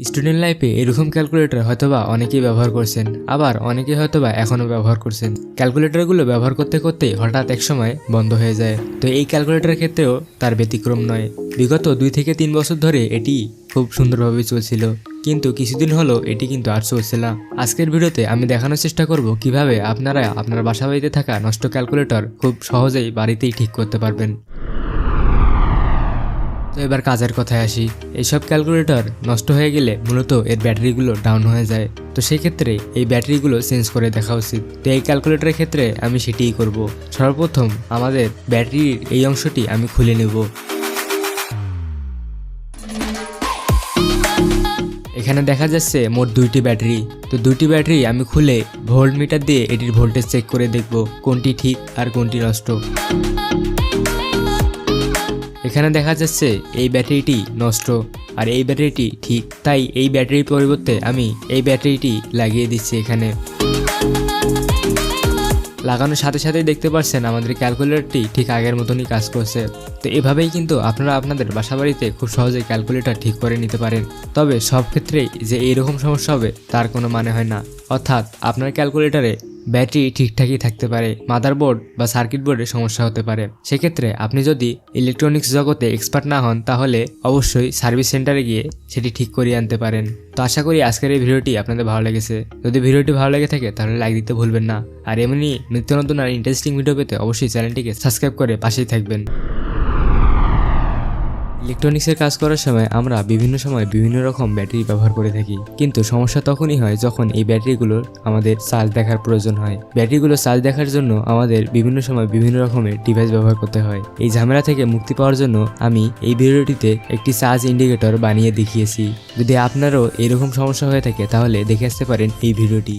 Student লাইফে এরকম calculator হয়তোবা অনেকেই ব্যবহার করছেন, আবার অনেকেই হয়তোবা এখনও ব্যবহার করছেন। ক্যালকুলেটরগুলো ব্যবহার করতে করতেই হঠাৎ এক সময় বন্ধ হয়ে যায়। তো এই ক্যালকুলেটরের ক্ষেত্রেও তার ব্যতিক্রম নয়। বিগত 2 থেকে 3 বছর ধরে এটি খুব সুন্দরভাবে চলছিল, কিন্তু কিছুদিন হলো এটি কিন্তু আর চলছে না। আজকের ভিডিওতে আমি দেখানোর চেষ্টা করব কিভাবে আপনারা আপনার বাসা বাড়িতে থাকা নষ্ট ক্যালকুলেটর খুব সহজেই বাড়িতেই ঠিক করতে পারবেন। তো এবার কাজের কথায় আসি। এইসব ক্যালকুলেটর নষ্ট হয়ে গেলে মূলত এর ব্যাটারিগুলো ডাউন হয়ে যায়। তো সেই ক্ষেত্রে এই ব্যাটারিগুলো চেঞ্জ করে দেখা উচিত। তো এই ক্যালকুলেটরের ক্ষেত্রে আমি সেটিই করব। সর্বপ্রথম আমাদের ব্যাটারির এই অংশটি আমি খুলে নেব। এখানে দেখা যাচ্ছে মোট 2টি ব্যাটারি। তো 2টি ব্যাটারি আমি খুলে ভোল্ট মিটার দিয়ে এটির ভোল্টেজ চেক করে দেখব কোনটি ঠিক আর কোনটি নষ্ট। এখানে দেখা যাচ্ছে এই ব্যাটারিটি নষ্ট আর এই ব্যাটারিটি ঠিক, তাই এই ব্যাটারির পরিবর্তে আমি এই ব্যাটারিটি লাগিয়ে দিচ্ছি। এখানে লাগানোর সাথে সাথেই দেখতে পাচ্ছেন আমাদের ক্যালকুলেটরটি ঠিক আগের মতনই কাজ করছে। তো এভাবেই কিন্তু আপনারা আপনাদের বাসাবাড়িতে খুব সহজেই ক্যালকুলেটর ঠিক করে নিতে পারেন। তবে সব ক্ষেত্রেই যে এইরকম সমস্যা হবে তার কোনো মানে হয় না। অর্থাৎ আপনার ক্যালকুলেটরে ব্যাটারি ঠিকঠাকই থাকতে পারে, মাদারবোর্ড বা সার্কিট বোর্ডে সমস্যা হতে পারে। সেক্ষেত্রে আপনি যদি ইলেকট্রনিক্স জগতে এক্সপার্ট না হন তাহলে অবশ্যই সার্ভিস সেন্টারে গিয়ে সেটি ঠিক করিয়ে আনতে পারেন। তো আশা করি আজকের এই ভিডিওটি আপনাদের ভালো লেগেছে। যদি ভিডিওটি ভালো লেগে থাকে তাহলে লাইক দিতে ভুলবেন না। আর এমনি নিত্য নতুন আর ইন্টারেস্টিং ভিডিও পেতে অবশ্যই চ্যানেলটিকে সাবস্ক্রাইব করে পাশেই থাকবেন। ইলেকট্রনিক্সের কাজ করার সময় আমরা বিভিন্ন সময় বিভিন্ন রকম ব্যাটারি ব্যবহার করে থাকি, কিন্তু সমস্যা তখনই হয় যখন এই ব্যাটারিগুলোর আমাদের চার্জ দেখার প্রয়োজন হয়। ব্যাটারিগুলো চার্জ দেখার জন্য আমাদের বিভিন্ন সময় বিভিন্ন রকমের ডিভাইস ব্যবহার করতে হয়। এই ঝামেলা থেকে মুক্তি পাওয়ার জন্য আমি এই ভিডিওটিতে একটি চার্জ ইন্ডিকেটর বানিয়ে দেখিয়েছি। যদি আপনারও এরকম সমস্যা হয়ে থাকে তাহলে দেখে আসতে পারেন এই ভিডিওটি।